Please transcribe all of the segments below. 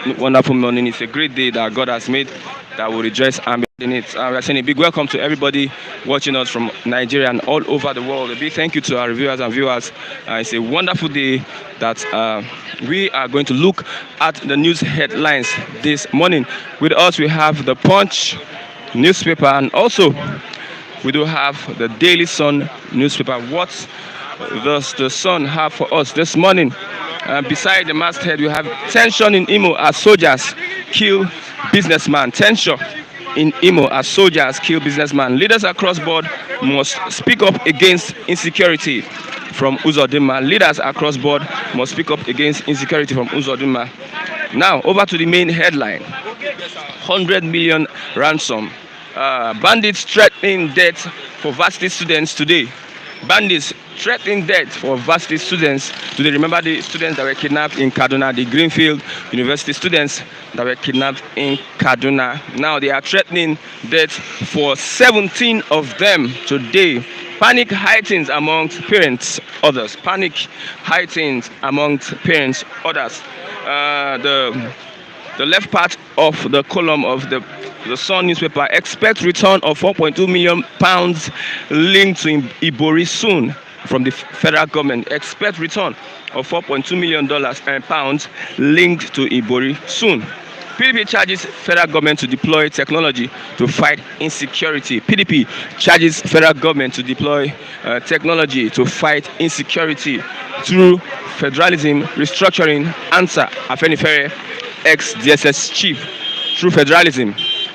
wonderful morning. It's a great day that God has made that will rejoice and be in it. We are saying a big welcome to everybody watching us from Nigeria and all over the world. A big thank you to our reviewers and viewers. It's a wonderful day that we are going to look at the news headlines this morning. With us, we have the Punch newspaper, and also we do have the Daily Sun newspaper. What does the Sun have for us this morning? Beside the masthead, we have tension in Imo as soldiers kill businessman. Tension in Imo as soldiers kill businessman. Leaders across board must speak up against insecurity from Uzodinma. Leaders across board must speak up against insecurity from Uzodinma. Now, over to the main headline. 100 million ransom. Bandits threatening death for Varsity students today. Bandits threatening death for Varsity students today. Remember the students that were kidnapped in Kaduna, the Greenfield University students that were kidnapped in Kaduna. Now they are threatening death for 17 of them today. Panic heightens amongst parents, others. Panic heightens amongst parents, others. The left part of the column of the Sun newspaper expect return of 4.2 million pounds linked to Ibori soon from the federal government. Expect return of $4.2 million and pounds linked to Ibori soon. PDP charges federal government to deploy technology to fight insecurity. PDP charges federal government to deploy technology to fight insecurity through federalism, restructuring, answer Afenifere ex-DSS chief. Through federalism,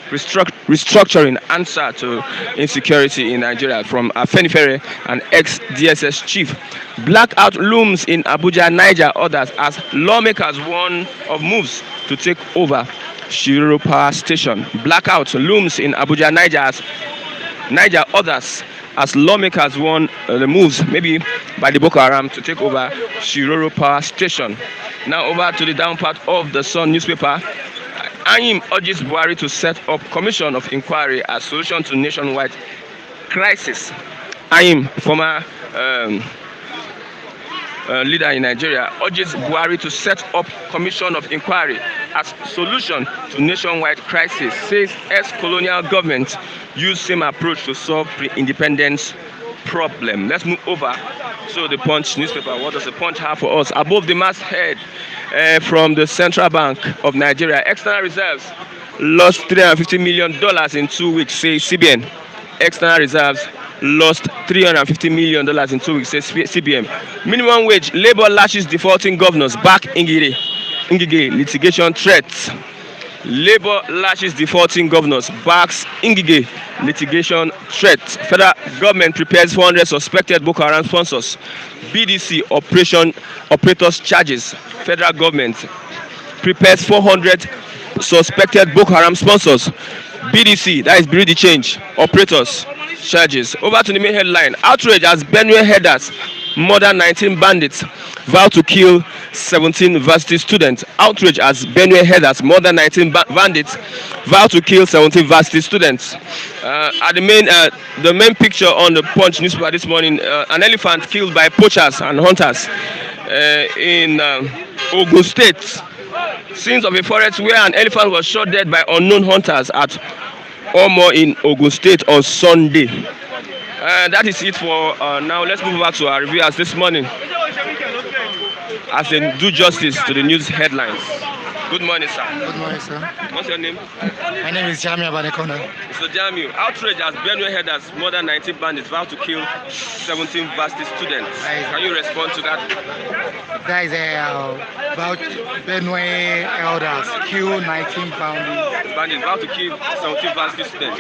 restructuring, answer to insecurity in Nigeria from Afenifere and ex-DSS chief. Blackout looms in Abuja, Niger, others as lawmakers warn of moves to take over Shiroro Power Station. Blackout looms in Abuja, Niger, others as lawmakers warn the moves maybe by the Boko Haram to take over Shiroro Power Station. Now over to the down part of the Sun newspaper. AIM urges Buhari to set up commission of inquiry as solution to nationwide crisis. AIM, former leader in Nigeria, urges Buhari to set up commission of inquiry as solution to nationwide crisis. Says ex-colonial government use same approach to solve pre-independence problem. Let's move over to the Punch newspaper. What does the Punch have for us? Above the masthead from the Central Bank of Nigeria, external reserves lost $350 million in 2 weeks, says CBN. External reserves lost $350 million in 2 weeks, says CBN. Minimum wage, Labour lashes defaulting governors, back Ngige litigation threats. Labour lashes defaulting governors, backs Ngige litigation threats. Federal government prepares 400 suspected Boko Haram sponsors. BDC operators charges. Federal government prepares 400 suspected Boko Haram sponsors. BDC, that is Bureau de Change, operators charges. Over to the main headline. Outrage as Benue headers murder 19 bandits vow to kill 17 varsity students. Outrage as Benue headers murder 19 bandits vow to kill 17 varsity students. At the main picture on the Punch newspaper this morning, an elephant killed by poachers and hunters in Ogun State. Scenes of a forest where an elephant was shot dead by unknown hunters at Omo in Ogun State on Sunday. That is it for now. Let's move back to our reviewers this morning as they do justice to the news headlines. Good morning, sir. Good morning, sir. What's your name? My name is Jamiu Abanekona. Mr. Jamiu, outrage as Benue headers more than 19 bandits vow to kill 17 varsity students. Can you respond to that? That is about Benue elders kill 19 bandits vow to kill 17 varsity students.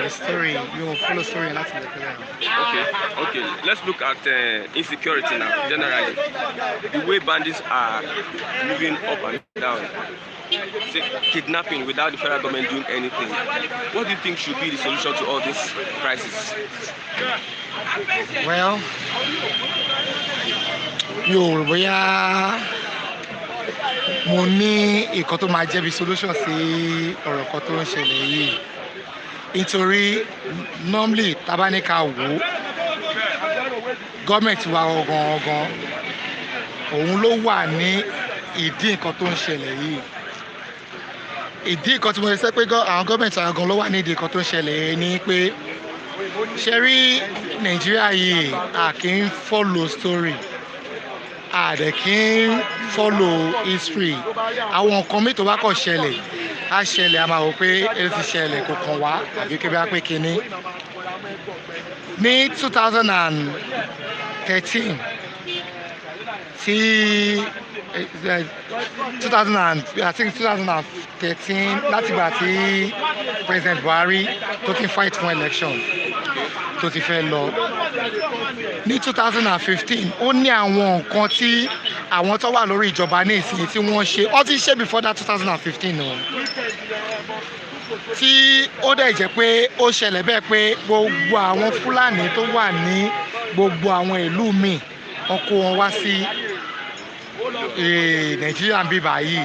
The story, you will follow story and that's the program. Okay. Let's look at insecurity now, generally. The way bandits are moving up and down, say, kidnapping without the federal government doing anything. What do you think should be the solution to all this crisis? Well, bóyá mo ní ìkan tó máa jẹ́ bí solution sí ọ̀rọ̀ kan tó ń ṣẹlẹ̀ yìí. Nítorí normally tabanika wò gọ́ọ̀mẹ̀ntì wa ọ̀gàn òun ló wà ní ìdí nǹkan tó ń ṣẹlẹ̀ yìí ìdí nǹkan tí mo ṣe pé àwọn gọ́ọ̀mẹ̀ntì àwọn gan ló wà nídìí nǹkan tó ń ṣẹlẹ̀ ni pé ṣe rí Nàìjíríà yìí a kì í follow story a dẹ̀ kì í follow history àwọn nǹkan mi tó bá kọ̀ ṣẹlẹ̀ á ṣẹlẹ̀ a máa wò pé èyí ti ṣẹlẹ̀ kò kàn wá àbí kébí á pé kínní ní 2013 tí 2013 láti gbà tí President Buhari tó ti fight fún election tó ti fẹ́ lọ ní 2015 ó ní àwọn nǹkan tí àwọn tó wà lórí ìjọba ní ìsinyìí tí wọ́n ṣe ó ti ṣe before that 2015 o tí ó dẹ̀ jẹ́ pé ó ṣẹlẹ̀ bẹ́ẹ̀ pé gbogbo àwọn Fúlàní tó wà ní gbogbo àwọn ìlú míì wọ́n kó wọn wá sí Nàìjíríà ń bí báyìí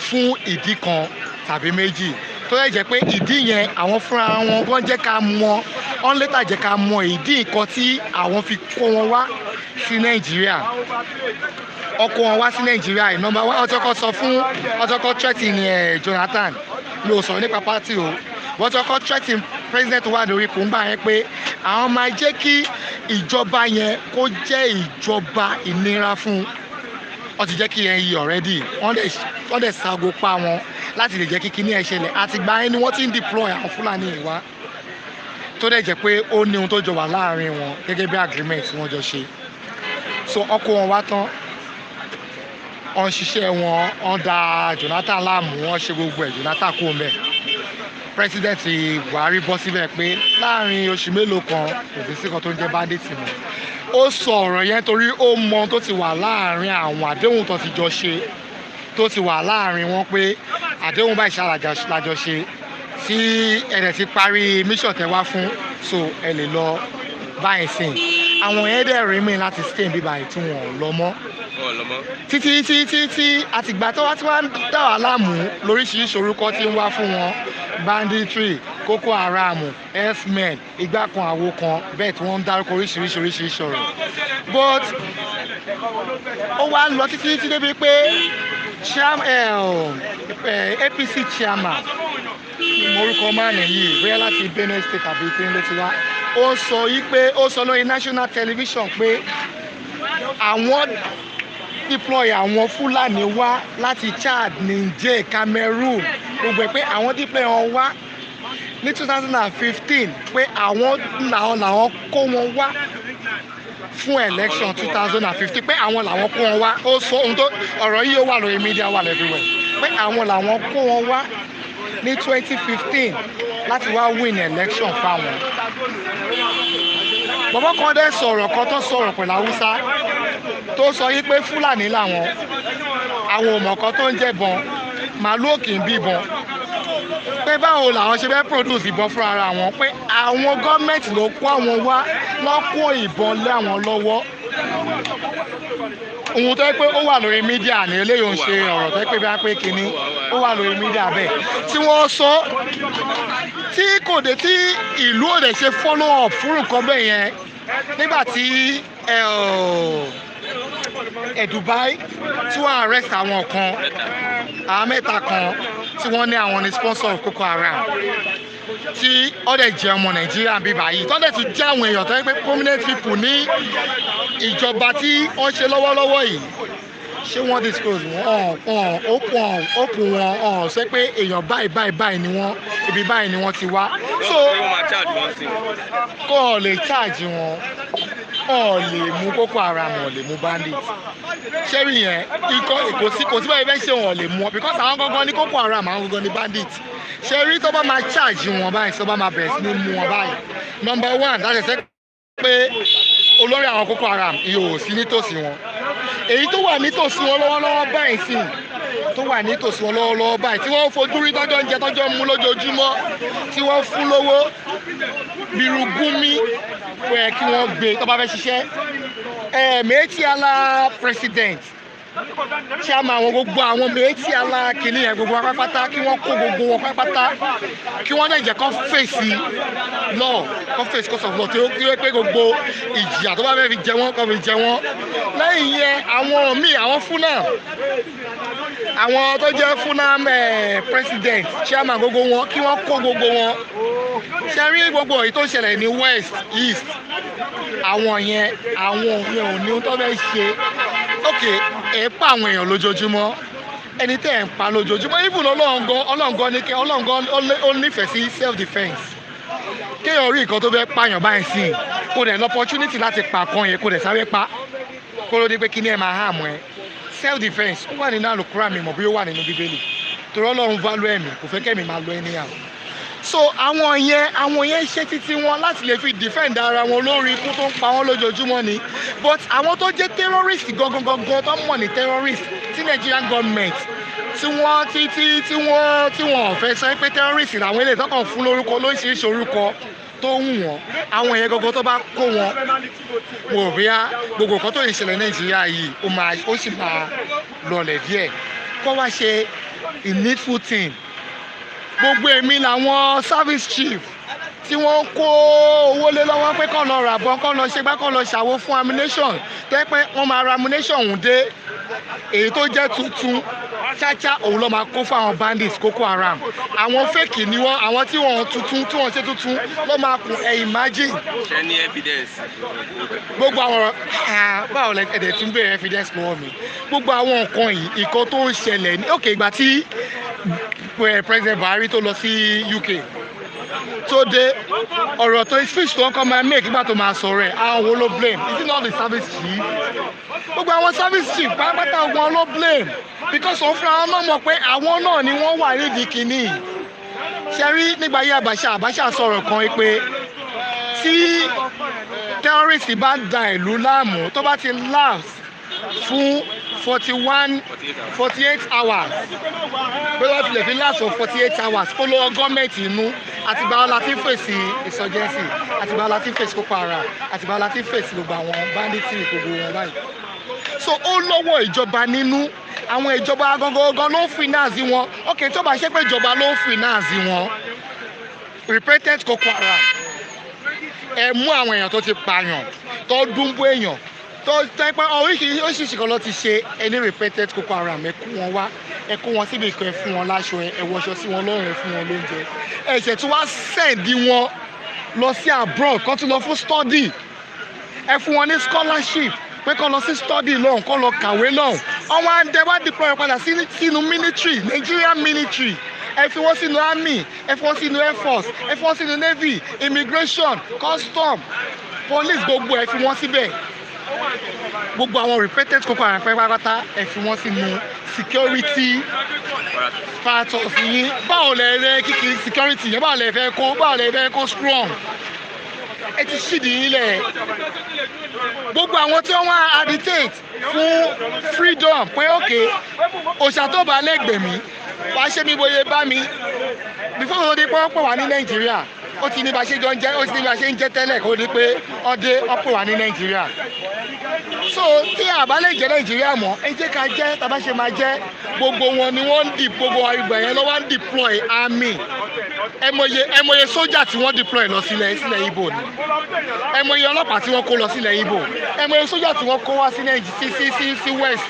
fún ìdí kan tàbí méjì tó yẹ jẹ́ pé ìdí yẹn àwọn fúnra wọn wọ́n jẹ́ ká mọ̀ wọ́n létà jẹ́ ká mọ̀ ìdí nǹkan tí àwọn fi kó wọn wá sí Nàìjíríà ọkọ̀ wọn wá sí Nàìjíríà yìí nọ́mbà wá ọjọ́ kan sọ fún ọjọ́ kan threatening Jonathan mi ò sọ̀rọ̀ nípa pátì o wọ́n ọjọ́ kan threatening president wà lórí ipò ń bá yẹn pé àwọn máa jẹ́ kí ìjọba yẹn kó jẹ́ ìjọba ìnira fún wọ́n ti jẹ́ kí yẹn yí already wọ́n dẹ̀ sago pa wọn láti lè jẹ́ kí kíní ẹ̀ ṣẹlẹ̀ àtìgbà yẹn ni wọ́n ti ń deploy àwọn Fúlàní yìí wá tó dẹ̀ jẹ́ pé ó ní ohun tó jọ wà láàrin wọn gẹ́gẹ́ bí agreement tí wọ́n jọ ṣe so ọkọ̀ wọn wá tán wọ́n ṣiṣẹ́ wọn wọ́n da Jonathan láàmú wọ́n ṣe gbogbo ẹ̀ Jonathan kó mẹ́ president Buhari bọ́ síbẹ̀ pé láàrin oṣù mélòó kan kò sí sí kan tó ń jẹ́ bandits mọ́ ó sọ ọ̀rọ̀ yẹn torí ó mọ tó ti wà láàrin àwọn àdéhùn tó ti jọ ṣe tó ti wà láàrin wọn pé àdéhùn báyìí ṣàlàjọ ṣe tí ẹ̀rẹ̀ ti parí mission tẹ́ wá fún so ẹ lè lọ báyìí sìn àwọn yẹn dẹ̀ rí mi láti stay bí báyìí tí wọ́n lọ mọ́ títí àtìgbà tó wá tí wọ́n dá wà láàmú lóríṣiríṣi orúkọ tí ń wá fún wọn banditry Boko Haram herdsmen ìgbà kan àwo kan bẹ́ẹ̀ tí wọ́n ń dárúkọ oríṣiríṣi ọ̀rọ̀ but ó wá lọ títí débi pé APC chairman orúkọ máa nìyí bóyá láti Benue State àbí ìpínlẹ̀ tí wá ó sọ yí pé ó sọ lórí national television pé àwọn deploy àwọn Fúlàní wá láti Chad Niger Cameroon gbogbo ẹ̀ pé àwọn deploy wọn wá ní 2015 pé àwọn làwọn kó wọn wá fún election 2015 pé àwọn làwọn kó wọn wá ó sọ ohun tó ọ̀rọ̀ yìí ó wà lórí media wà everywhere pé àwọn làwọn kó wọn wá ní 2015 láti wá win election fáwọn. bàbá kan dẹ̀ sọ̀rọ̀ kan tó sọ̀rọ̀ pẹ̀lú Haúsá tó sọ yí pé Fúlàní làwọn àwọn ò mọ̀ kan tó ń jẹ̀bọn màálù òkè ń bíbọn pé báwo làwọn ṣe fẹ́ produce ìbọn fún ara wọn pé àwọn gọ́ọ̀mẹ̀ntì ló kó àwọn wá lọ́ kó ìbọn lé àwọn lọ́wọ́ ohun tó yẹ pé ó wà lórí mídíà ní eléyìí ń ṣe ọ̀rọ̀ tó yẹ pé bí wọ́n pé kínní ó wà lórí mídíà bẹ́ẹ̀ tí wọ́n sọ tí kò dé tí ìlú òde ṣe follow up fún nǹkan bẹ́ẹ̀ yẹn nígbà tí Dubai tí wọ́n arrest àwọn kan àwọn mẹ́ta kan tí wọ́n ní àwọn ní sponsor of Boko Haram tí ọ̀dẹ̀ jẹ́ ọmọ Nàìjíríà bí báyìí tọ́dẹ̀ tún jẹ́ àwọn èèyàn tó yẹ pé prominent people ní ìjọba tí wọ́n ṣe lọ́wọ́lọ́wọ́ yìí ṣé wọ́n disclose wọn open wọn ṣe pé èèyàn báyìí ni wọ́n ibi báyìí ni wọ́n ti wá so kò lè charge wọn ò lè mú Boko Haram ò lè mú bandits ṣẹ́rí yẹn kò sí báyìí bẹ́ẹ̀ ṣe wọn ò lè mú ọ because àwọn gangan ní Boko Haram àwọn gangan ní bandits ṣẹ́rí tó bá máa charge wọn báyìí tó bá máa bẹ̀rẹ̀ sí ní mú wọn báyìí number one láti ṣe pé olórí àwọn Boko Haram ìhò sí nítòsí wọn èyí tó wà nítòsí wọn lọ́wọ́lọ́wọ́ báyìí sí tó wà nítòsí wọn lọ́wọ́lọ́wọ́ báyìí tí wọ́n fojú rí tọ́jọ́ ń jẹ tọ́jọ́ ń mú lójoojúmọ́ tí wọ́n fún lówó bírú gúnmí pé kí wọ́n gbé tó bá fẹ́ ṣiṣẹ́ méjì ala president chairman àwọn gbogbo àwọn méjì alákìíní yẹn gbogbo pátápátá kí wọ́n kó gbogbo wọn pátápátá kí wọ́n lè jẹ́ kó fèsì law kó fèsì court of law tí ó pé gbogbo ìjìyà tó bá fẹ́ fi jẹ wọ́n kó fi jẹ wọ́n. lẹ́yìn yẹn àwọn míì àwọn fúnà àwọn tó jẹ́ fúnà president chairman gbogbo wọn kí wọ́n kó gbogbo wọn. ṣe rí gbogbo èyí tó ṣẹlẹ̀ ní west east àwọn yẹn ò ní ohun tó fẹ́ ṣe. ok ẹ pa àwọn èèyàn lójoojúmọ́ ẹni tẹ́ ẹ̀ ń pa lójoojúmọ́ even ọlọ́ngàn ní kẹ́ ọlọ́ngàn ó nífẹ̀ẹ́ sí self defence kéèyàn rí nǹkan tó fẹ́ pààyàn báyìí sí kó dẹ̀ l'opportunity láti pa kan yẹn kó dẹ̀ sáré pa kó ló dé pé kí ni ẹ máa hàmù ẹ self defence ó wà nínú àlùkùránì mi mọ̀ bí ó wà nínú bíbélì torí ọlọ́run value ẹ̀mí kò fẹ́ kẹ́mi máa lo ẹni àwọn. so àwọn yẹn ṣe títí wọn láti lè fi defend ara wọn lórí ikú tó ń pa wọn lójoojúmọ́ ni but àwọn tó jẹ́ terrorist gangan tó mọ̀ ní terrorist tí Nigerian government tí wọ́n fẹ́ sọ pé terrorist làwọn eléyìí tó kàn fún lórúkọ lóríṣiríṣi orúkọ tó wù wọ́n àwọn yẹn gangan tó bá kó wọn wò bíyá gbogbo nǹkan tó ń ṣẹlẹ̀ Nàìjíríà yìí ó sì máa lọlẹ̀ díẹ̀ kó wá ṣe a needful thing. Gbogbo èmi làwọn service chief tí wọ́n kó owó lé lọ́wọ́ pé kàn lọ ràbọ̀ kàn lọ ṣègbà kàn lọ ṣàwo fún ammunition tẹ́ pé wọ́n máa ra ammunition ọ̀hún dé èyí tó jẹ́ tuntun ṣáṣá òun ló máa kó fún àwọn bandits Boko Haram àwọn fake ni wọ́n àwọn tí wọ́n tuntun tí wọ́n ṣe tuntun ló máa kún ẹ̀ imagine. ṣe ní evidence. gbogbo àwọn báwo lẹ ẹ̀dẹ̀ tún bẹ̀rẹ̀ evidence lọ́wọ́ mi gbogbo àwọn nǹkan yìí nǹkan tó ń ṣẹlẹ̀ ní òkè ìgbà tí President Buhari tó lọ sí UK tó dé ọ̀rọ̀ tó speech tó ń kọ́ máa make nígbà tó máa sọ̀rọ̀ ẹ̀ àwọn wo ló blame is it not the service chief gbogbo àwọn service chief pátápátá wọn ló blame because òun fúnra wọn náà mọ̀ pé àwọn náà ni wọ́n wà nídìí kínní ṣe rí nígbà yí Abacha sọ̀rọ̀ kan pé tí terrorist bá da ìlú láàmú tó bá ti last fún 48 hours pé wọ́n ti lè fi last for 48 hours kó lọ́wọ́ gọ́ọ̀mẹ̀ntì inú àtìgbà wọn láti fèsì insurgency àtìgbà wọn láti fèsì Boko Haram àtìgbà wọn láti fèsì gbogbo àwọn bandits gbogbo wọn báyìí so ó lọ́wọ́ ìjọba nínú àwọn ìjọba gangan ló ń finance wọn ok tó bá ṣe pé ìjọba ló ń finance wọn repeated Boko Haram ẹ mú àwọn èèyàn tó ti pààyàn tó dúnbó èèyàn tó tẹ́ pé oríṣiríṣi kan ló ti ṣe ẹni repeated Boko Haram ẹ kó wọn wá ẹ kó wọn síbi ìkan ẹ fún wọn láṣọ ẹ wọṣọ sí wọn lọ́rùn ẹ fún wọn lóúnjẹ ẹ ṣẹ̀ tí wàá sẹ́ẹ̀dì wọn lọ sí abroad kó tún lọ fún study ẹ fún wọn ní scholarship pé kó lọ sí study lọ́hùn kó lọ kàwé lọ́hùn ọmọ àǹdẹ wá deploy padà sínú military Nigerian military ẹ fi wọn sínú army ẹ fi wọn sínú air force ẹ fi wọn sínú navy immigration custom police gbogbo ẹ fi wọn síbẹ̀ gbogbo àwọn repeated Boko Haram pátápátá ẹ fi wọn sínú security part of yín báwo lẹ rẹ kíkiri security yẹn báwo lẹ fẹ́ kó strong ẹ ti ṣídìí yín lẹ̀ gbogbo àwọn tí wọ́n wá agitate fún freedom pé òkè òṣà tó bá lẹ́gbẹ̀mí wàá ṣe mi bóyá bá mi before ó dé pé wọ́n pè wá ní Nàìjíríà ó ti ní bá ṣe jọ ń jẹ́ ó ti ní bá ṣe ń jẹ́ tẹ́lẹ̀ kó di pé wọ́n pè wá ní Nàìjíríà so tí àbá lè jẹ́ Nàìjíríà mọ́ ẹ jẹ́ ká jẹ́ tàbá ṣe máa jẹ́ gbogbo wọn ni wọ́n ń di gbogbo ìgbà yẹn lọ́wọ́ ń deploy army ẹ mọye sójà tí wọ́n deploy lọ sílẹ̀ Ìgbò ni ẹ mọye ọlọ́pàá tí wọ́n kó lọ sílẹ̀ Ìgbò ẹ mọye sójà tí wọ́n kó wá sí west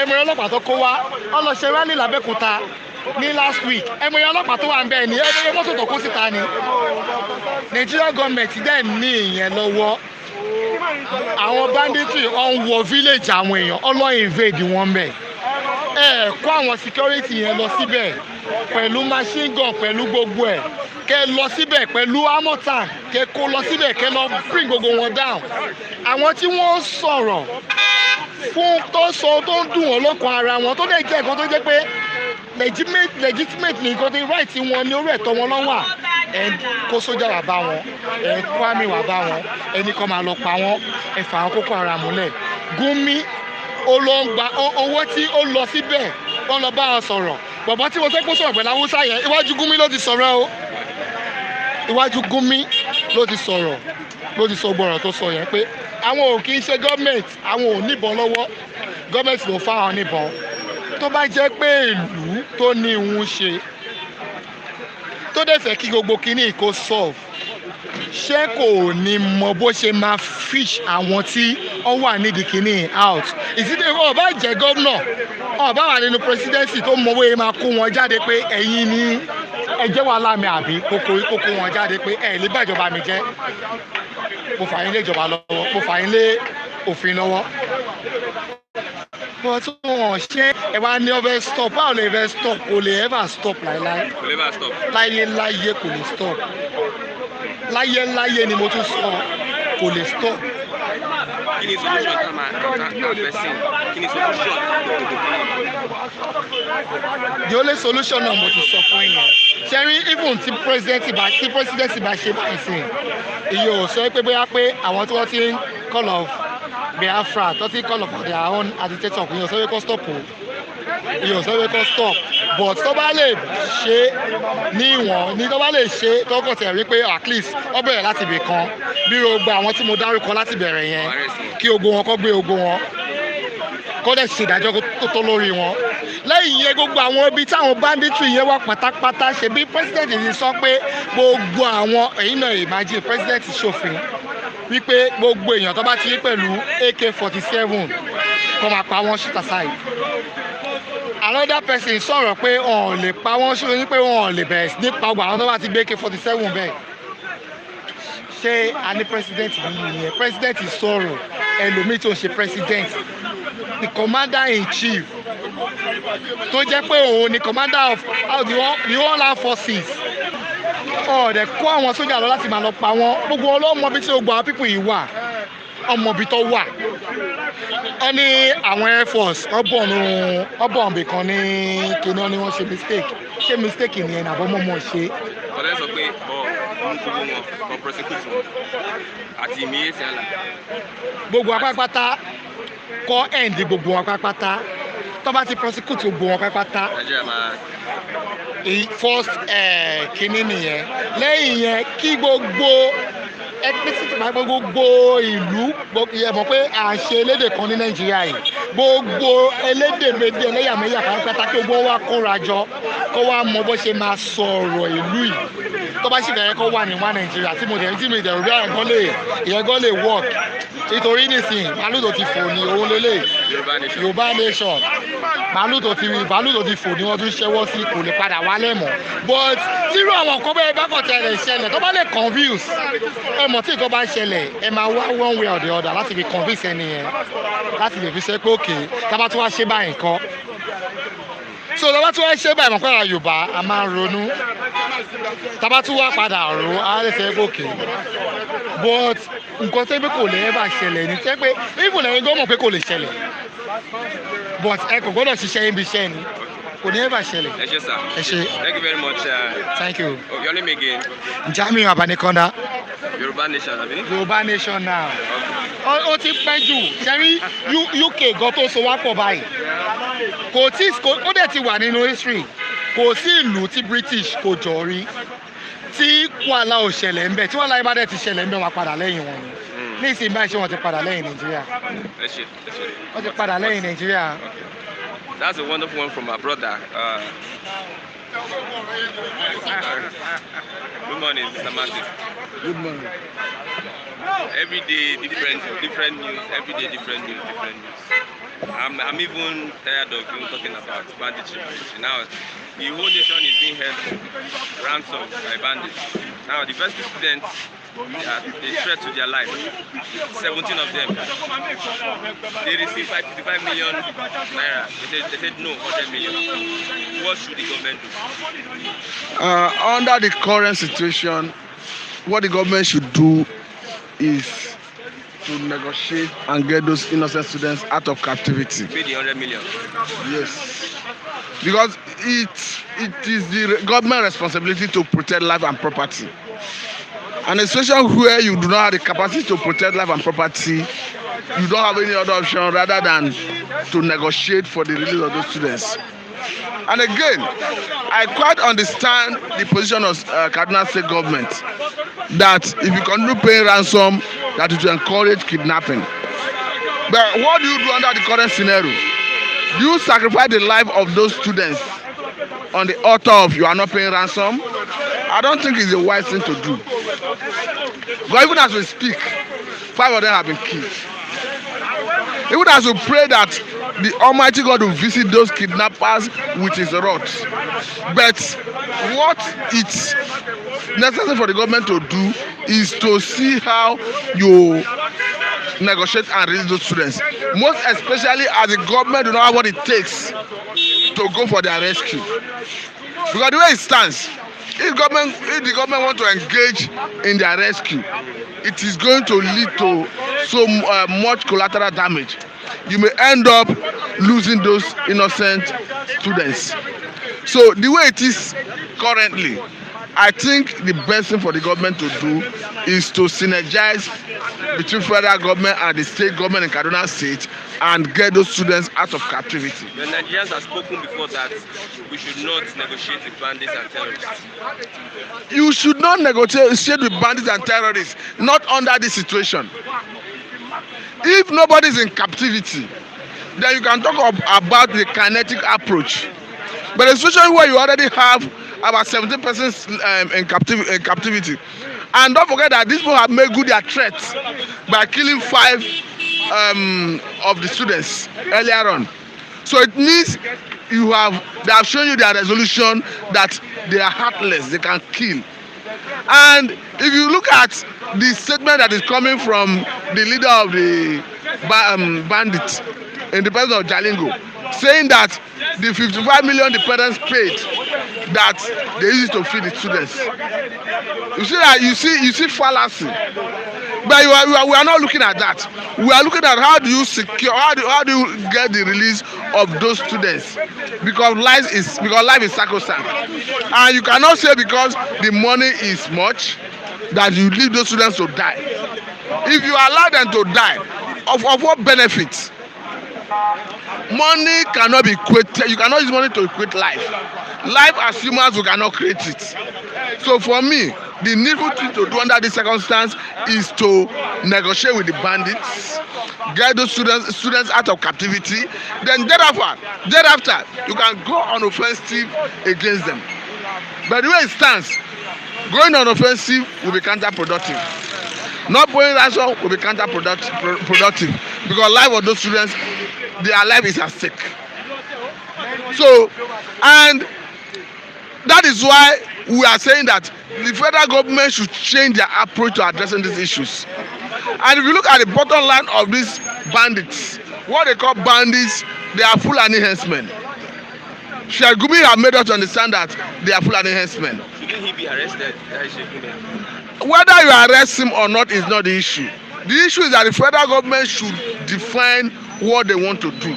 ẹ mọye ọlọ́pàá tó kó wá ọlọ́ṣẹ́ rally l'Abẹ́òkúta ní last week ẹ mọye ọlọ́pàá tó wà ń bẹ́ẹ̀ ni ẹ mọye mọ́tò tó kó síta ni Nigerian government dẹ̀ ní ìyẹn lọ́wọ́ àwọn banditry ọ̀n wọ village àwọn èèyàn ọlọ́ invade wọn bẹ̀ ẹ kó àwọn security yẹn lọ síbẹ̀ pẹ̀lú machine gun pẹ̀lú gbogbo ẹ̀ kẹ lọ síbẹ̀ pẹ̀lú armor tank kẹ kó lọ síbẹ̀ kẹ lọ bring gbogbo wọn down àwọn tí wọ́n sọ̀rọ̀ fún tó sọ tó ń dùn wọn lọ́kàn ara wọn tó dẹ̀ jẹ́ nǹkan tó jẹ́ pé legitimate ní nǹkan tó right wọn ní orí ẹ̀tọ́ wọn lọ́wọ́ ẹ kó sójà wà bá wọn ẹ kó àmì wà bá wọn ẹnì kan máa lọ pa wọn ẹ fà wọn Boko Haram múlẹ̀ Gumi ó lọ ń gba owó tí ó lọ síbẹ̀ wọ́n lọ bá wọn sọ̀rọ̀ bọ̀bọ̀ tí mo fẹ́ kó sọ̀rọ̀ pẹ̀lú Haúsá yẹn iwájú Gumi ló ti sọ̀rọ̀ o iwájú Gumi ló ti sọ̀rọ̀ ló ti sọ gbọ̀rọ̀ tó sọ yẹn pé àwọn ò kì í ṣe gọ́ọ̀mẹ̀ntì àwọn ò níbọn lọ́wọ́ gọ́ọ̀mẹ̀ntì ló fáwọn níbọn tó bá jẹ́ pé ìlú tó ní ìhun ṣe tó dẹ̀ fẹ́ kí gbogbo kínní kó solve ṣé kò ní mọ bó ṣe máa fish àwọn tí ó wà nídìí kínní out ìsídẹ̀ ọba jẹ́ gómìnà ọba wà nínú presidency tó mọ bóyá máa kó wọn jáde pé ẹ̀yin ní ẹjẹ́ wàhálà mi àbí kókó wọn jáde pé ẹ̀ lè bàjọba mi jẹ́ mo fà yín lé ìjọba lọ́wọ́ mo fà yín lé òfin lọ́wọ́ but wọn ṣe ẹ wá ní ọbẹ̀ stop báwo lè fẹ́ stop kò lè ever stop láéláé kò lè máa stop. láyé kò lè stop láyé ni mo tún sọ kò lè stop. kí ni solution tá máa fẹ́ sí kí ni solution the only solution náà mo ti sọ fún yín ṣẹ́rí even tí president bá ṣe báyìí sí iye ò sọ pé bóyá pé àwọn tí wọ́n ti ń call of Biafra tó ti call of their own agitator iye ò sọ pé kó stop o iye ò sọ pé kó stop but tó bá lè ṣe ní ìwọ̀n ní tó bá lè ṣe tó kọ̀ tẹ̀ rí pé at least ó bẹ̀rẹ̀ láti ibì kan bí gbogbo àwọn tí mo dárúkọ láti bẹ̀rẹ̀ yẹn kí ogo wọn kó gbé ogo wọn kó dẹ̀ ṣe ìdájọ́ tó tó lórí wọn lẹ́yìn yẹn gbogbo àwọn ibi táwọn banditry yẹn wà pátápátá ṣe bí president yìí sọ pé gbogbo àwọn èyí náà imagine president ṣòfin wípé gbogbo èèyàn tó bá ti rí pẹ̀lú AK-47 kó máa pa wọ́n shoot aside another person sọ̀rọ̀ pé wọn ò lè pa wọ́n ṣòro ní pé wọn ò lè bẹ̀rẹ̀ sí ní pa gbogbo àwọn tó bá ti gbé AK-47 bẹ́ẹ̀ ṣé a ní president yìí yẹn president sọ̀rọ̀ ẹlòmíì tó ń ṣe president the commander in chief tó jẹ́ pé òun ni commander of the whole armed forces ọ̀ọ́dẹ̀ kó àwọn sójà lọ láti máa lọ pa wọ́n gbogbo ọlọ́mọ bí tí gbogbo àwọn pípù yìí wà ọmọ ibi tó wà wọ́n ní àwọn air force ọbọ̀n bìkan ní kíní ni wọ́n ṣe mistake nìyẹn nàbọ̀ mọ́mọ́ ṣe. ọ̀rẹ́ sọ pé ń kó wọn kọ prosecute wọn àti ìmíyèsí àlà. gbogbo apápátá kọ́ ẹ̀ǹdì gbogbo apápátá tó bá ti prosecute gbogbo wọn pátápátá Nàìjíríà máa. first kínní nìyẹn lẹ́yìn yẹn kí gbogbo ethnicity máa gbogbo ìlú yẹ mọ̀ pé à ń ṣe elédè kan ní Nàìjíríà yìí gbogbo elédè méjì ẹlẹ́yàmẹ̀yà pátápátá kí gbogbo wa kóra jọ kó wá mọ bó ṣe máa sọ̀rọ̀ ìlú yìí tó bá sì fẹ́ kó wà ní wá Nàìjíríà tí mi dẹ̀rù bí ìyẹn gan lè work nítorí nísìnyí màálù tó ti fò ní owó lélẹ̀ Yorùbá nation màálù tó ti fò ní wọ́n tún ṣẹ́wọ́ sí kò lè padà wálẹ̀ mọ́ but tírú àwọn kan bẹ́ẹ̀ bá kàn tẹ̀lé ṣẹlẹ̀ tó bá lè confuse ẹ mọ̀ tí nǹkan bá ń ṣẹlẹ̀ ẹ máa wá one way or the other láti fi convince ẹni yẹn láti lè fi ṣe pé òkè tábà tó wá ṣe báyìí nǹkan so tábà tó wá ṣe báyìí mọ̀ pé ara Yorùbá a máa ń ronú tábà tó wá padà rò á lè ṣe pé òkè but nǹkan tẹ́ pé kò lè ẹ́ bá ṣẹlẹ̀ ní tẹ́ pé even ẹ̀yin gan mọ̀ pé kò lè ṣẹlẹ̀ but ẹ kò gbọ́dọ̀ ṣiṣẹ́ ibi iṣẹ́ ni kò ní ẹ́ bá ṣẹlẹ̀. ẹ ṣé sir. ẹ ṣé. Thank you very much. Thank you. Your name again? Jamiu Abanikonda. Yorùbá nation àbí? Yorùbá nation now. Ó ti pẹ́ jù sẹ́rí UK gan tó so wá pọ̀ báyìí kò tí ó dẹ̀ ti wà nínú history kò sí ìlú tí British kò jọ rí tí wàhálà ò ṣẹlẹ̀ ń bẹ̀ tí wàhálà ìbàdàn ti ṣẹlẹ̀ ń bẹ̀ wọ́n padà lẹ́yìn wọn ni ní ìsìn báyìí ṣé wọ́n ti padà lẹ́yìn Nàìjíríà wọ́n ti padà lẹ́yìn Nàìjíríà. That's a wonderful one from our brother. Good morning, Mr. Martin. Good morning. Every day different news. Every day different news. I'm even tired of you talking about banditry. Now, the whole nation is being held ransom by bandits. Now, the first students, they threat to their life. 17 of them. They received 55 million naira. They said no, 100 million. What should the government do? Under the current situation, what the government should do is to negotiate and get those innocent students out of captivity. Pay the 100 million. Yes. Because it is the government responsibility to protect life and property. And a situation where you do not have the capacity to protect life and property, you don't have any other option rather than to negotiate for the release of those students. And again, I quite understand the position of Kaduna State government that if you continue paying ransom, that it will encourage kidnapping. But what do you do under the current scenario? Do you sacrifice the life of those students on the altar of you are not paying ransom? I don't think it's a wise thing to do. But even as we speak, 5 of them have been killed. Even as we pray that the Almighty God will visit those kidnappers with his wrath. But what it's necessary for the government to do is to see how you negotiate and release those students. Most especially as the government do not have what it takes to go for their rescue. Because the way it stands, if the government want to engage in their rescue, it is going to lead to so much collateral damage. You may end up losing those innocent students. So the way it is currently, I think the best thing for the government to do is to synergize between federal government and the state government in Kaduna State and get those students out of captivity. The Nigerians have spoken before that we should not negotiate with bandits and terrorists. You should not negotiate with bandits and terrorists, not under this situation. If nobody is in captivity, then you can talk about the kinetic approach. But the situation where you already have about 17 persons in captivity, and don't forget that these people have made good their threats by killing 5 of the students earlier on. So it means they have shown you their resolution that they are heartless, they can kill. And if you look at the statement that is coming from the leader of the bandits in the person of Jalingo, saying that the 55 million the parents paid, that they use it to feed the students. You see that you see fallacy. But we are not looking at that. We are looking at how do you get the release of those students, because life is sacrosanct, and you cannot say because the money is much that you leave those students to die. If you allow them to die, of what benefits? Money cannot be equated. You cannot use money to equate life. Life as humans, we cannot create it. So for me, the needful thing to do under this circumstance is to negotiate with the bandits, get those students out of captivity. Then thereafter, you can go on offensive against them. But the way it stands, going on offensive will be counterproductive. Not paying ransom will be counterproductive, because life of those students, their life is at stake. So, and that is why we are saying that the federal government should change their approach to addressing these issues. And if you look at the bottom line of these bandits, what they call bandits, they are Fulani henchmen. Shegumi have made us understand that they are Fulani henchmen. Shouldn't he be arrested? Whether you arrest him or not is not the issue. The issue is that the federal government should define what they want to do.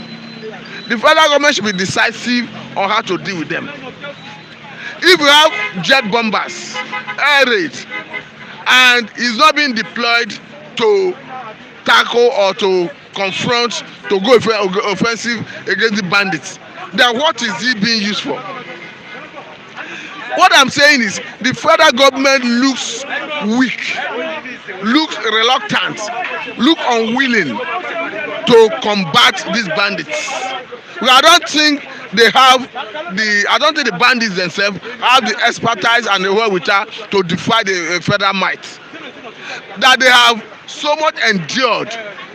The federal government should be decisive on how to deal with them. If you have jet bombers, air raids, and it's not being deployed to tackle or to confront, to go offensive against the bandits, then what is it being used for? What I'm saying is the federal government looks weak, looks reluctant, looks unwilling to combat these bandits. I don't think the bandits themselves have the expertise and the wherewithal to defy the federal might. That they have so much endured,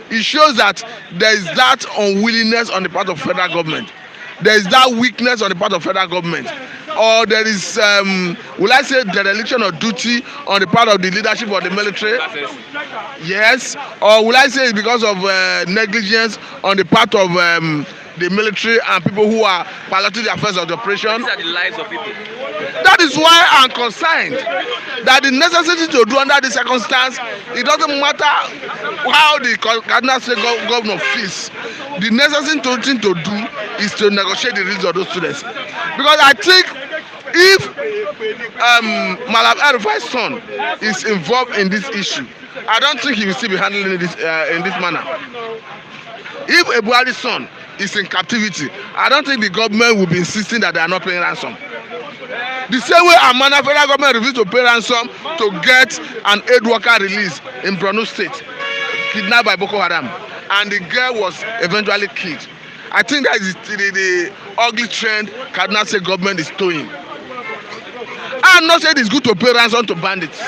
it shows that there is that unwillingness on the part of federal government. There is that weakness on the part of federal government, or there is, will I say, dereliction of duty on the part of the leadership of the military? Yes. Or will I say it's because of negligence on the part of the military and people who are piloting the affairs of the operation? These are the lives of people. That is why I'm concerned that the necessity to do under this circumstance, it doesn't matter how the Kaduna State governor feels. The necessary thing to do is to negotiate the release of those students. Because I think if Malam El-Rufai's son is involved in this issue, I don't think he will still be handling this in this manner. If Ebuhari's son is in captivity, I don't think the government will be insisting that they are not paying ransom. The same way Amana federal government refused to pay ransom to get an aid worker released in Borno State, kidnapped by Boko Haram. and the girl was eventually killed. I think that is the ugly trend Kaduna State government is towing. I'm not saying it's good to pay ransom to bandits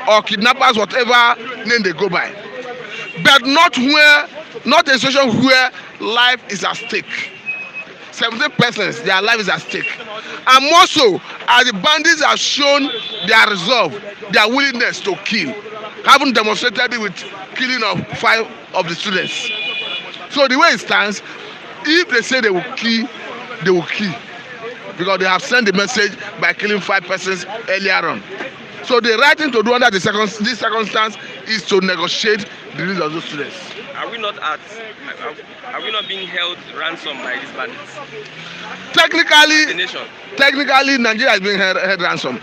or kidnappers, whatever name they go by, but not a situation where life is at stake. 17 persons, their life is at stake, and more so as the bandits have shown their resolve, their willingness to kill, having demonstrated it with killing of 5 of the students. So the way it stands, if they say they will kill, they will kill, because they have sent the message by killing 5 persons earlier on. So the right thing to do under this circumstance is to negotiate the release of those students. Are we not being held ransom by these bandits? Technically, Nigeria is being held ransom,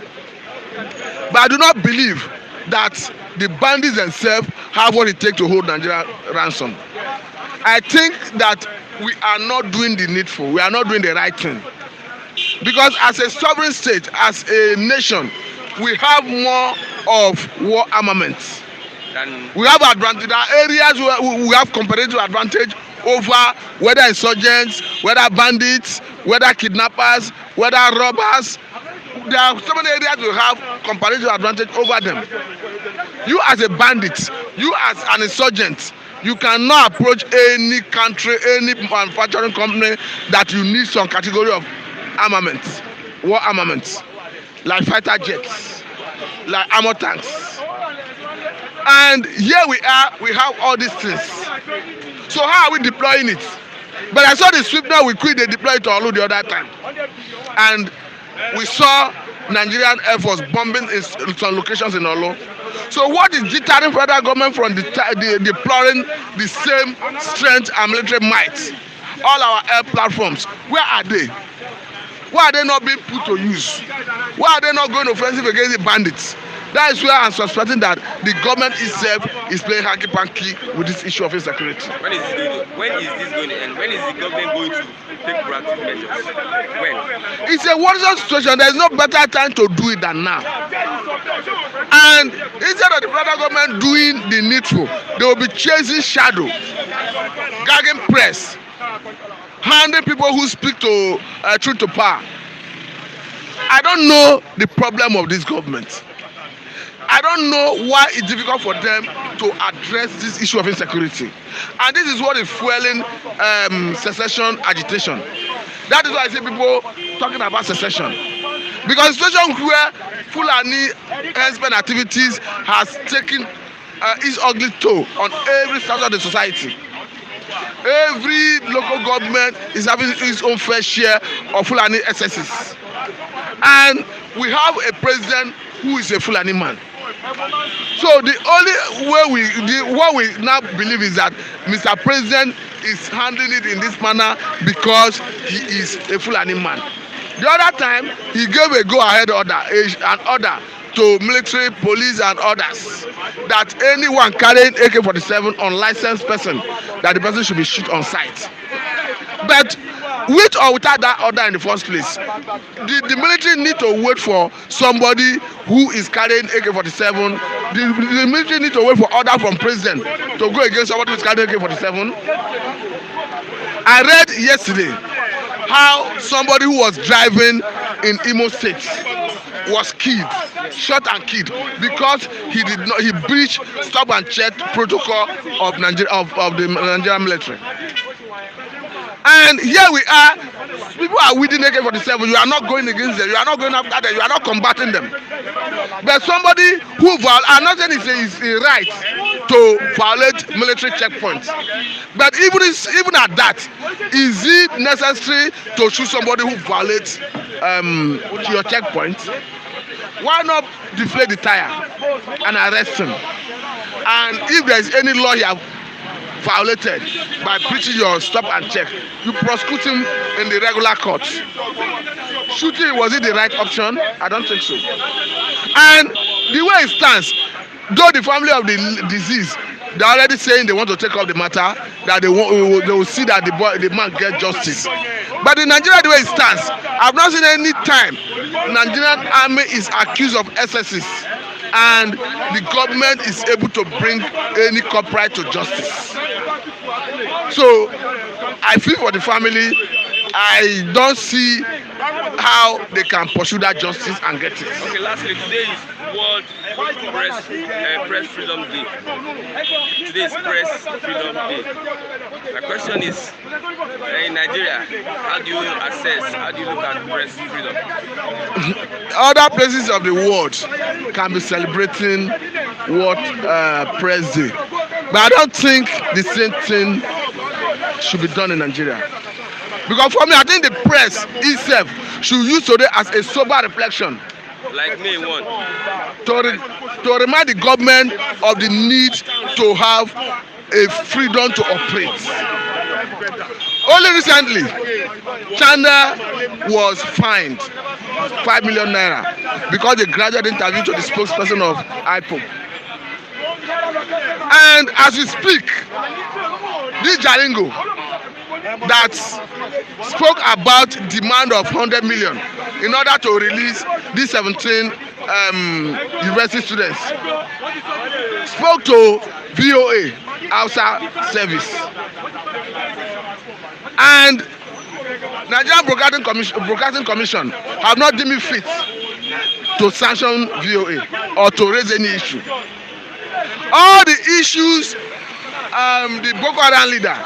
but I do not believe that the bandits themselves have what it takes to hold Nigeria ransom. I think that we are not doing the needful. We are not doing the right thing, because as a sovereign state, as a nation, we have more of war armaments. We have advantage. There are areas where we have comparative advantage over whether insurgents, whether bandits, whether kidnappers, whether robbers. There are so many areas we have comparative advantage over them. You as a bandit, you as an insurgent, you cannot approach any country, any manufacturing company that you need some category of armaments, war armaments, like fighter jets, like armor tanks. And here we are, we have all these things. So how are we deploying it? But I saw the sweepener we quit, they deployed it to Olu the other time. And we saw Nigerian Air Force bombing in some locations in Olu. So what is deterring federal government from deploying the same strength and military might? All our air platforms, where are they? Why are they not being put to use? Why are they not going offensive against the bandits? That is where I'm suspecting that the government itself is playing hanky-panky with this issue of insecurity. When is this going to end? When is the government going to take proactive measures? When? It's a worrisome situation. There is no better time to do it than now. And instead of the federal government doing the needful, they will be chasing shadow, gagging press, handing people who speak to truth to power. I don't know the problem of this government. I don't know why it's difficult for them to address this issue of insecurity. And this is what is fueling secession agitation. That is why I see people talking about secession. Because the situation where Fulani husband activities has taken its ugly toll on every sector of the society. Every local government is having its own fair share of Fulani excesses. And we have a president who is a Fulani man. So the only way what we now believe is that Mr. President is handling it in this manner because he is a Fulani man. The other time, he gave a go-ahead order, an order to military, police, and others that anyone carrying AK-47 unlicensed person, that the person should be shot on sight. But with or without that order in the first place, the military need to wait for somebody who is carrying AK-47. The military need to wait for order from president to go against somebody who is carrying AK-47. I read yesterday how somebody who was driving in Imo State was killed, shot and killed, because he breached stop and check protocol of the Nigerian military. And here we are, people are wielding AK-47. You are not going against them, you are not going after them, you are not combating them. But somebody who I'm not saying it's a right to violate military checkpoints. But even at that, is it necessary to shoot somebody who violates your checkpoint? Why not deflate the tire and arrest him? And if there is any law you have violated by breaching your stop and check, you prosecute him in the regular court. Shooting, was it the right option? I don't think so. And the way it stands, though the family of the deceased, they're already saying they want to take up the matter, that they will see that the man get justice. But in Nigeria, the way it stands, I've not seen any time Nigerian army is accused of excesses and the government is able to bring any culprit to justice. So I feel for the family. I don't see how they can pursue that justice and get it. Okay, lastly, today is World Press Freedom Day. Today is Press Freedom Day. My question is, in Nigeria, how do you look at press freedom? Other places of the world can be celebrating World Press Day, but I don't think the same thing should be done in Nigeria. Because for me, I think the press itself should use today as a sober reflection. Like May 1. To remind the government of the need to have a freedom to operate. Only recently, China was fined 5 million naira because they granted interview to the spokesperson of IPOB. And as we speak, this Jalingo that spoke about demand of 100 million in order to release these 17 university students spoke to VOA Hausa service, and Nigerian Broadcasting Commission have not deemed it fit to sanction VOA or to raise any issue. All the issues the Boko Haram leader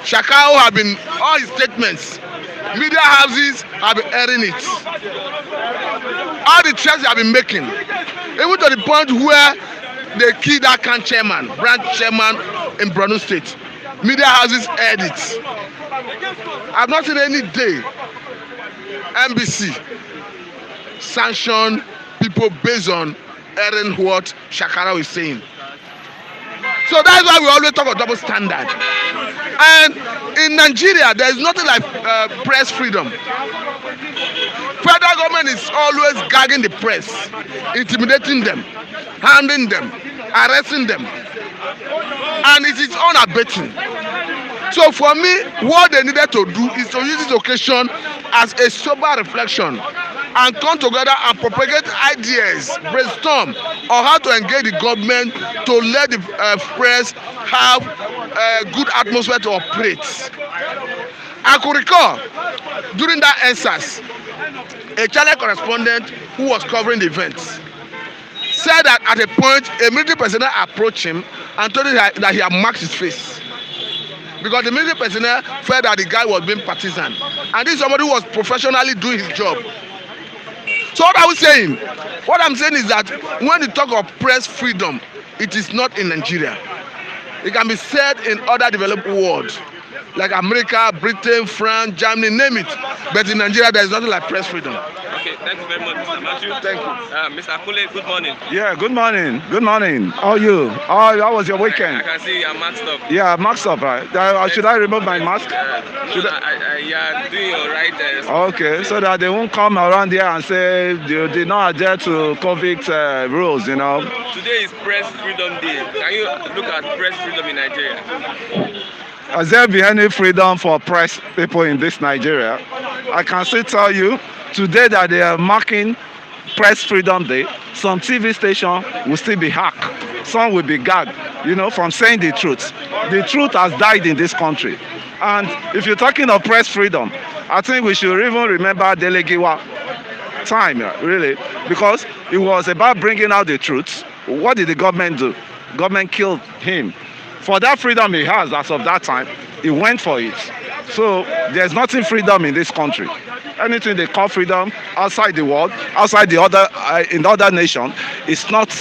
Shakao have been, all his statements, media houses have been airing it. All the threats they have been making, even to the point where they killed that branch chairman in Borno State. Media houses aired it. I've not seen any day NBC sanction people based on airing what Shakara is saying. So that's why we always talk of double standard. And in Nigeria, there is nothing like press freedom. Federal government is always gagging the press, intimidating them, handing them, arresting them, and it is unabating. So for me, what they needed to do is to use this occasion as a sober reflection and come together and propagate ideas, brainstorm on how to engage the government to let the press have a good atmosphere to operate. I could recall during that EndSARS, a channel correspondent who was covering the event said that at a point a military personnel approached him and told him that he had marked his face, because the military personnel felt that the guy was being partisan, and this is somebody who was professionally doing his job. So what are we saying? What I'm saying is that when you talk of press freedom, it is not in Nigeria. It can be said in other developed world, like America, Britain, France, Germany, name it. But in Nigeria, there is nothing like press freedom. Okay, thank you very much, Mr. Matthew. Thank you. Mr. Akule, good morning. Yeah, good morning. Good morning. How are you? How was your weekend? I can see you are masked up. Yeah, masked up, right? Should I remove my mask? You are doing your right. Okay, so that they won't come around here and say you did not adhere to COVID rules, you know. Today is Press Freedom Day. Can you look at press freedom in Nigeria? Has there been any freedom for press people in this Nigeria? I can still tell you today that they are marking Press Freedom Day. Some TV station will still be hacked. Some will be gagged, you know, from saying the truth. The truth has died in this country. And if you're talking of press freedom, I think we should even remember Delegiwa time, really, because it was about bringing out the truth. What did the government do? Government killed him. For that freedom he has as of that time, he went for it. So there's nothing freedom in this country. Anything they call freedom outside the world, outside the other, in other nation, it's not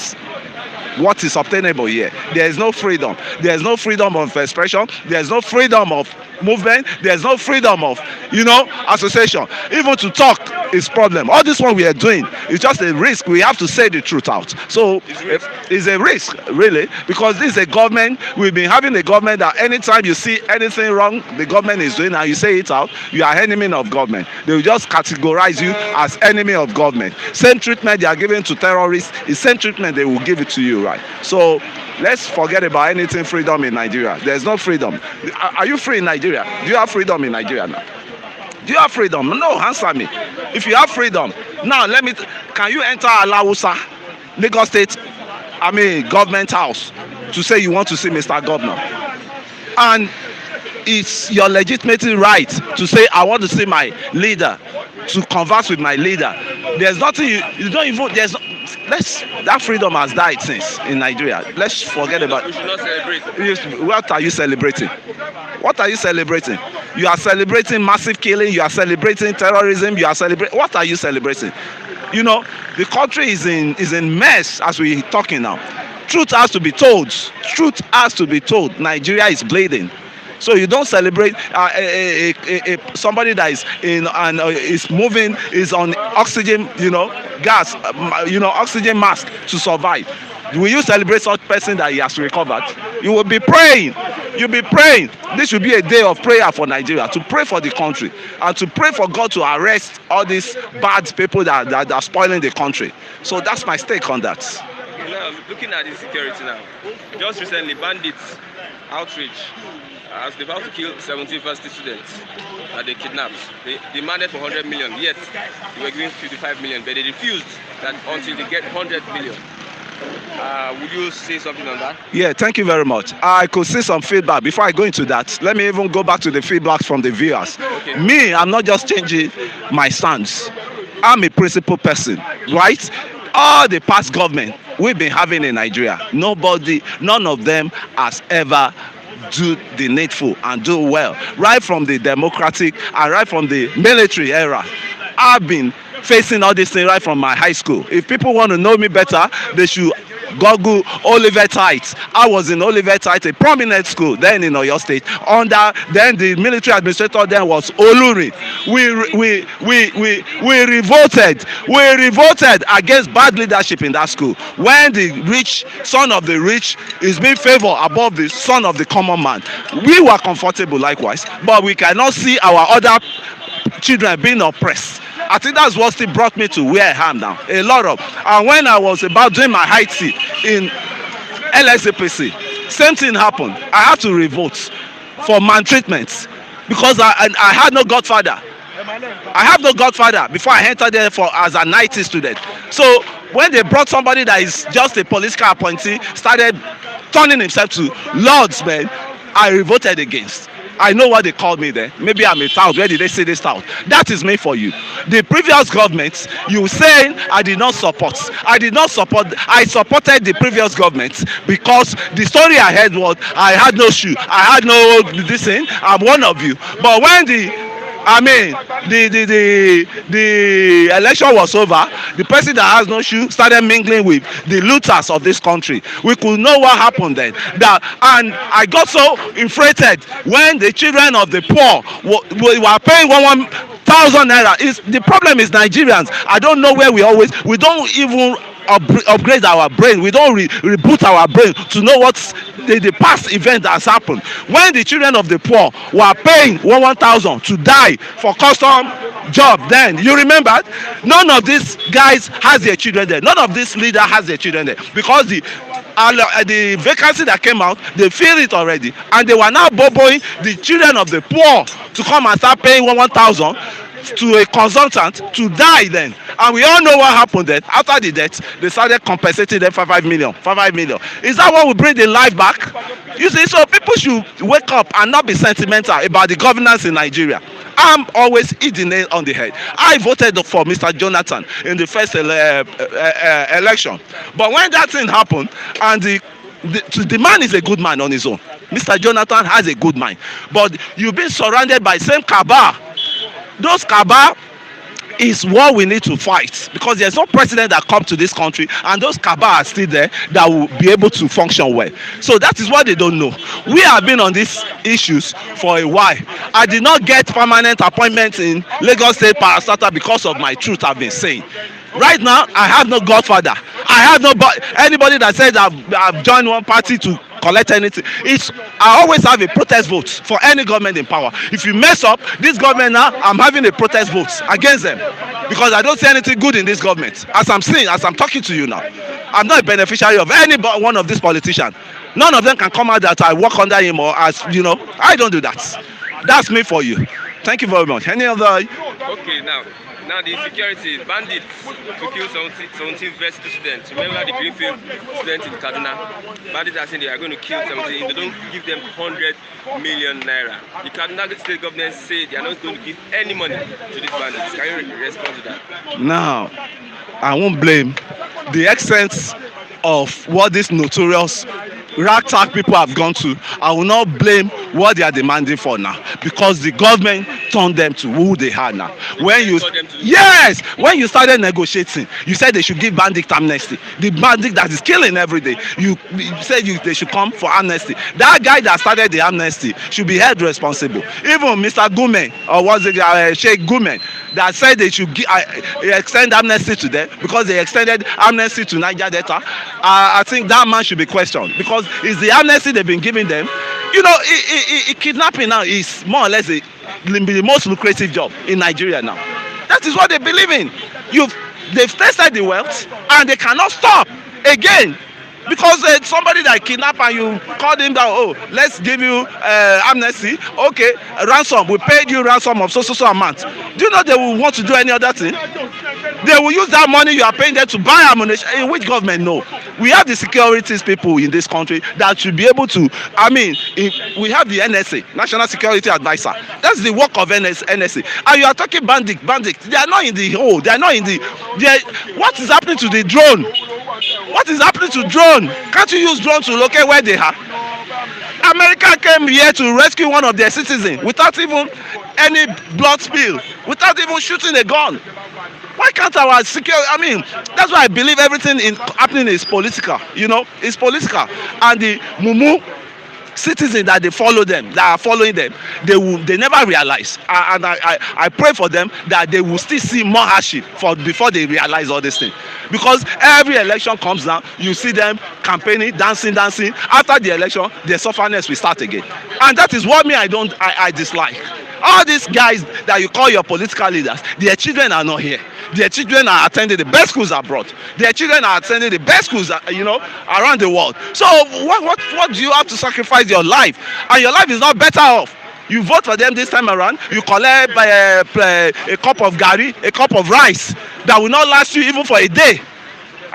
what is obtainable here. There is no freedom. There is no freedom of expression. There is no freedom of movement. There is no freedom of, you know, association. Even to talk is problem. All this one we are doing is just a risk. We have to say the truth out. So it's a risk, really, because this is a government. We've been having a government that anytime you see anything wrong the government is doing and you say it out, you are enemy of government. They will just categorize you as enemy of government. Same treatment they are giving to terrorists is same treatment they will give it to you, right? So let's forget about anything freedom in Nigeria. There's no freedom. Are you free in Nigeria? Do you have freedom in Nigeria now? Do you have freedom? No, answer me. If you have freedom, now can you enter Alausa? Lagos State, government house to say you want to see Mr. Governor. And it's your legitimate right to say, I want to see my leader, to converse with my leader. There's nothing you don't even, that freedom has died since in Nigeria. Let's forget about it. We should not celebrate. What are you celebrating? What are you celebrating? You are celebrating massive killing, you are celebrating terrorism, you are celebrating, what are you celebrating? You know, the country is in mess as we're talking now. Truth has to be told. Truth has to be told. Nigeria is bleeding. So you don't celebrate somebody that is in and is moving, is on oxygen, gas, oxygen mask to survive. Will you celebrate such person that he has recovered? You will be praying. You'll be praying. This should be a day of prayer for Nigeria, to pray for the country and to pray for God to arrest all these bad people that are spoiling the country. So that's my stake on that. Now, looking at the security now, just recently, Bandits outreach as they about to kill 17 varsity students that they kidnapped. They demanded for 100 million, yet they were giving 55 million, but they refused that until they get 100 million. Would you say something on that? Yeah, thank you very much. I could see some feedback. Before I go into that, let me even go back to the feedback from the viewers. Okay. Me, I'm not just changing my stance. I'm a principled person, right? All the past government we've been having in Nigeria, none of them has ever do the needful and do well. Right from the democratic and right from the military era, I've been facing all these things right from my high school. If people want to know me better, they should Google Olivetite. I was in Olivetite, a prominent school then in Oyo State. Then the military administrator then was Oluri. We revolted. We revolted against bad leadership in that school. When the rich son of the rich is being favored above the son of the common man, we were comfortable likewise, but we cannot see our other children being oppressed. I think that's what still brought me to where I am now. A lot of, and when I was about doing my high tea in LSAPC, same thing happened. I had to revolt for maltreatment because I had no godfather. I have no godfather before I entered there as an IT student. So when they brought somebody that is just a political appointee, started turning himself to lordsman, I revolted against. I know what they called me there. Maybe I'm a tout. Where did they say this tout? That is me for you. The previous government, you saying I did not support. I supported the previous government because the story I heard was I had no shoe. I had no this thing. I'm one of you. But when the election was over, the person that has no shoe started mingling with the looters of this country. We could know what happened then. And I got so infuriated when the children of the poor were paying 1,000 naira. The problem is Nigerians. I don't know where we don't even upgrade our brain. We don't reboot our brain to know what's the past event that has happened. When the children of the poor were paying 1,000 to die for custom job, then you remember none of these guys has their children there. None of this leader has their children there because the vacancy that came out, they filled it already, and they were now boboing the children of the poor to come and start paying 1,000 to a consultant to die then. And we all know what happened then. After the death, they started compensating them for 5 million. Is that what will bring the life back? You see, so people should wake up and not be sentimental about the governance in Nigeria. I'm always hitting it on the head. I voted for Mr. Jonathan in the first election. But when that thing happened, and the man is a good man on his own. Mr. Jonathan has a good mind. But you've been surrounded by same cabal. Those cabal is what we need to fight, because there's no president that come to this country and those cabal are still there that will be able to function well. So that is what they don't know. We have been on these issues for a while. I did not get permanent appointment in Lagos State Parastatal because of my truth I've been saying. Right now, I have no godfather. I have no anybody that says I've joined one party to collect anything. I always have a protest vote for any government in power. If you mess up this government now, I'm having a protest vote against them because I don't see anything good in this government. As I'm talking to you now, I'm not a beneficiary of any one of these politicians. None of them can come out that I work under him or I don't do that. That's me for you. Thank you very much. Any other? Okay, now Now the insecurity, bandits to kill 17 varsity students. Remember the Greenfield students in Kaduna? Bandits are saying they are going to kill 17 if they don't give them 100 million naira. The Kaduna state government said they are not going to give any money to these bandits. Can you respond to that? Now, I won't blame the extent of what these notorious ragtag people have gone to. I will not blame what they are demanding for now, because the government turned them to who they are now. When you when you started negotiating, you said they should give bandit amnesty. The bandit that is killing every day, you said they should come for amnesty. That guy that started the amnesty should be held responsible. Even Mr. Gumen, or was it Sheikh Gumen, that said they should extend amnesty to them because they extended amnesty to Niger Delta. I think that man should be questioned, because it's the amnesty they've been giving them. You know, kidnapping now is more or less the most lucrative job in Nigeria now. That is what they believe in. They've tested the wealth and they cannot stop again. Because somebody that kidnapped and you called him down, oh, let's give you amnesty, okay, ransom, we paid you ransom of so amount. Do you know they will want to do any other thing? They will use that money you are paying them to buy ammunition. In which government? No. We have the securities people in this country that should be able to, we have the NSA, National Security Advisor. That's the work of NSA. And you are talking bandits. They are not in the hole. They are not in the, what is happening to the drone? What is happening to drone? Can't you use drone to locate where they are? America came here to rescue one of their citizens without even any blood spill, without even shooting a gun. Why can't our security? That's why I believe everything happening is political. You know, it's political. And the mumu citizens that they follow them, that are following them, they never realize. And I pray for them that they will still see more hardship before they realize all these things. Because every election comes down, you see them campaigning, dancing. After the election, their sufferness will start again. And that is what I dislike. All these guys that you call your political leaders, their children are not here. Their children are attending the best schools abroad. Their children are attending the best schools, around the world. So what do you have to sacrifice your life? And your life is not better off. You vote for them this time around, you collect a cup of gari, a cup of rice that will not last you even for a day.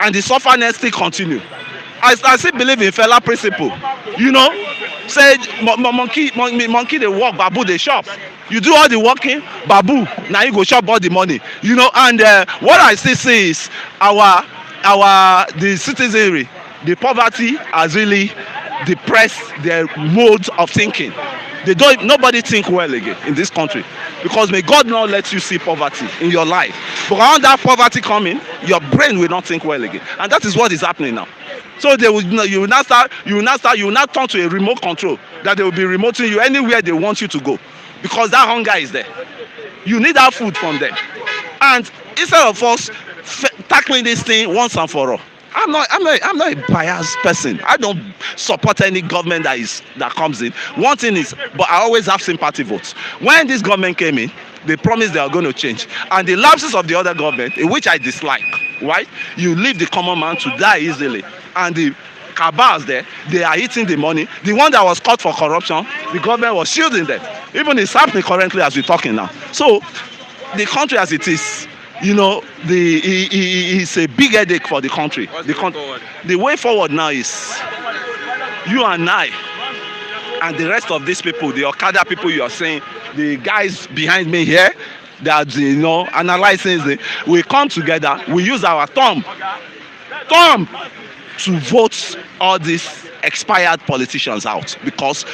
And the sufferness still continue. I still believe in fella principle. You know, say monkey they walk, babu they shop. You do all the working, babu, now you go shop all the money. You know, and what I still see is the citizenry, the poverty has really depressed their mode of thinking. Nobody think well again in this country, because may God not let you see poverty in your life. But around that poverty coming, your brain will not think well again, and that is what is happening now. So you will not turn to a remote control that they will be remoting you anywhere they want you to go, because that hunger is there. You need that food from them, and instead of us tackling this thing once and for all. I'm not a biased person. I don't support any government that comes in. One thing is, but I always have sympathy votes. When this government came in, they promised they are going to change. And the lapses of the other government, in which I dislike, right? You leave the common man to die easily. And the cabals there, they are eating the money. The one that was caught for corruption, the government was shielding them. Even it's happening currently as we're talking now. So the country as it is, you know, it's a big headache for the country. The way forward now is you and I and the rest of these people, the Okada people you are saying, the guys behind me here that, analyzing, we come together, we use our thumb to vote all these expired politicians out, because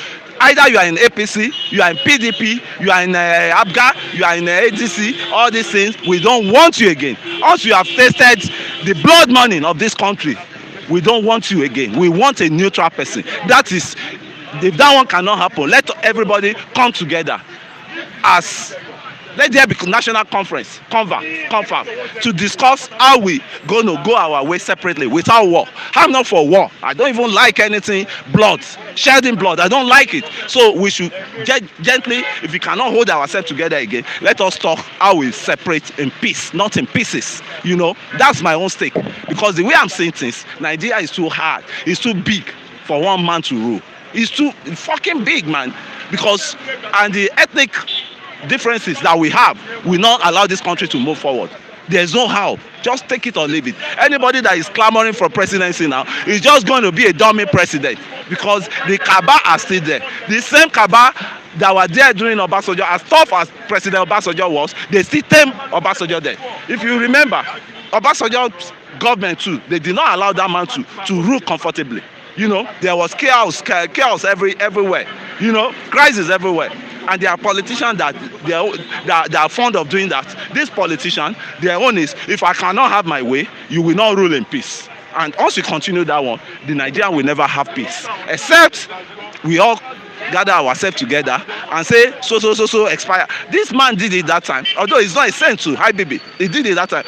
either you are in APC, you are in PDP, you are in ABGA, you are in ADC, all these things, we don't want you again. Once you have tasted the blood money of this country, we don't want you again. We want a neutral person. That is, if that one cannot happen, let everybody come together let there be national conference, confab, to discuss how we going to go our way separately without war. I'm not for war. I don't even like anything shedding blood. I don't like it. So we should gently, if we cannot hold ourselves together again, let us talk how we separate in peace, not in pieces. You know, that's my own stake. Because the way I'm seeing things, Nigeria is too hard. It's too big for one man to rule. It's too fucking big, man. And the ethnic differences that we have will not allow this country to move forward. There's no how. Just take it or leave it. Anybody that is clamoring for presidency now is just going to be a dummy president, because the cabal are still there. The same cabal that were there during Obasanjo, as tough as President Obasanjo was, they still tame Obasanjo there. If you remember, Obasanjo's government too, they did not allow that man to rule comfortably. You know, there was chaos everywhere. You know, crisis everywhere. And there are politicians that they are fond of doing that. This politician, their own is, if I cannot have my way, you will not rule in peace. And once we continue that one, the Nigerian will never have peace. Except we all gather ourselves together and say, so expire. This man did it that time. Although he's not a saint to Habibi, he did it that time.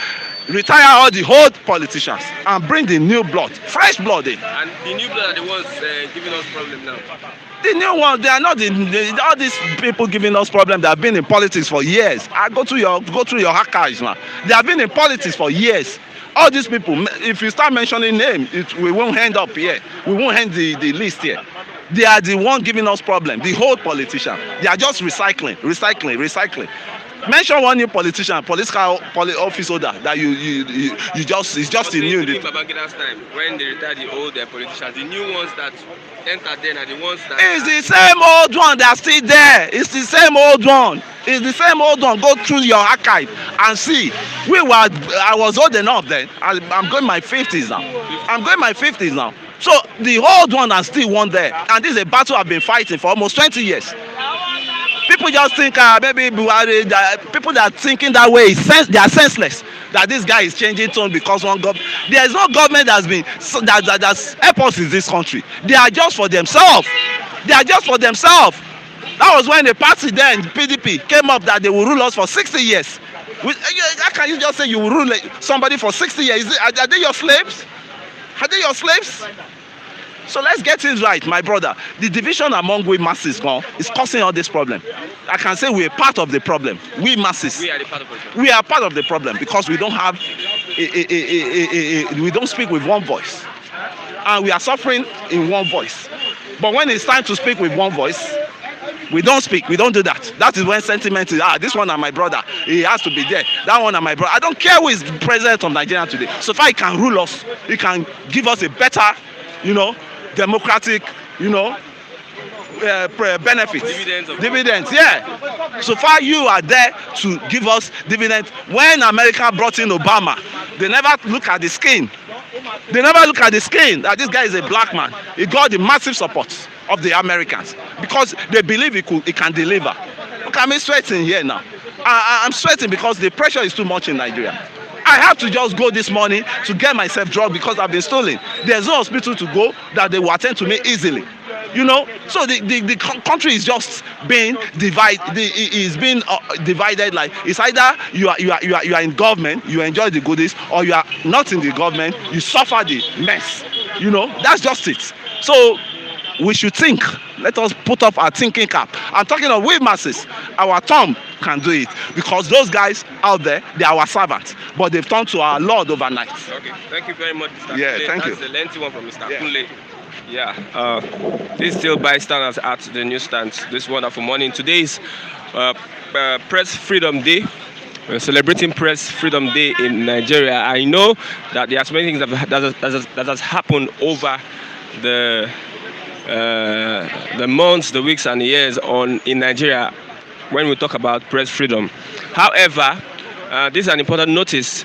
Retire all the old politicians and bring the new blood, fresh blood in. And the new blood are the ones giving us problem now. The new ones, they are not all these people giving us problems. They have been in politics for years. I go through your archives now. They have been in politics for years. All these people, if you start mentioning names, we won't end up here. We won't end the list here. They are the one giving us problems. The whole politician. They are just recycling. Mention one new politician, political office holder that you just is just a new. During Babangida time, when they retired the old politicians, the new ones that entered then are the ones that. It's the same old one that's still there. It's the same old one. It's the same old one. Go through your archive and see. I was old enough then. I'm going my 50s now. So the old one are still one there, and this is a battle I've been fighting for almost 20 years. People just think maybe Buhari, people that are thinking that way, they are senseless. That this guy is changing tone because one government. There is no government that's helped us in this country. They are just for themselves. That was when the party then, PDP, came up that they will rule us for 60 years. How can you just say you will rule somebody for 60 years? Are they your slaves? So let's get it right, my brother. The division among we masses is causing all this problem. I can say we're part of the problem. We masses. We are the part of the problem. We are part of the problem because we don't have we don't speak with one voice. And we are suffering in one voice. But when it's time to speak with one voice, we don't speak. We don't do that. That is when sentiment is, this one are my brother. He has to be there. That one are my brother. I don't care who is president of Nigeria today. So far he can rule us. He can give us a better, democratic, benefits. Dividends, yeah. So far you are there to give us dividends. When America brought in Obama, they never look at the skin. That this guy is a black man. He got the massive support of the Americans because they believe he can deliver. Look at me sweating here now. I'm sweating because the pressure is too much in Nigeria. I have to just go this morning to get myself drugged because I've been stolen. There's no hospital to go that they will attend to me easily. So the country is just being divided. Like it's either you are in government, you enjoy the goodies, or you are not in the government, you suffer the mess. That's just it. So we should think. Let us put up our thinking cap. I'm talking of we masses. Our thumb can do it because those guys out there, they are our servants, but they've turned to our Lord overnight. Okay, thank you very much, Mr. Yeah, Kunle. thank you. That's the lengthy one from Mr. Kunle. Yeah, this still bystanders at the newsstand this wonderful morning. Today's Press Freedom Day. We're celebrating Press Freedom Day in Nigeria. I know that there are so many things that has happened over the months, the weeks, and the years in Nigeria when we talk about press freedom. However, this is an important notice.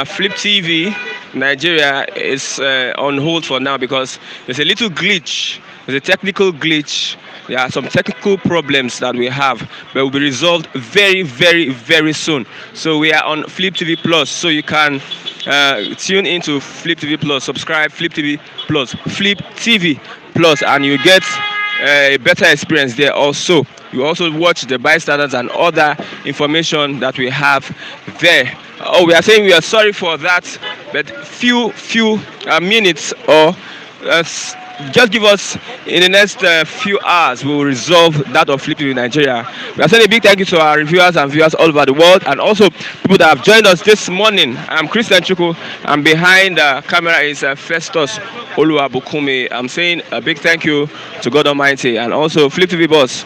Flip TV Nigeria is on hold for now because there's a little glitch. There's a technical glitch. There are some technical problems that we have, but will be resolved very, very, very soon. So we are on Flip TV Plus, so you can tune into Flip TV Plus, subscribe Flip TV Plus, and you get a better experience there. Also, you also watch the bystanders and other information that we have there. Oh, we are saying we are sorry for that, but few minutes or just give us in the next few hours, we will resolve that of Flip TV Nigeria. We are saying a big thank you to our reviewers and viewers all over the world, and also people that have joined us this morning. I'm Christian Chuku, and behind the camera is Festus Oluwabukumi. I'm saying a big thank you to God Almighty, and also Flip TV boss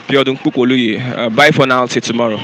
Biodun Kukoluyi. Bye for now, till tomorrow.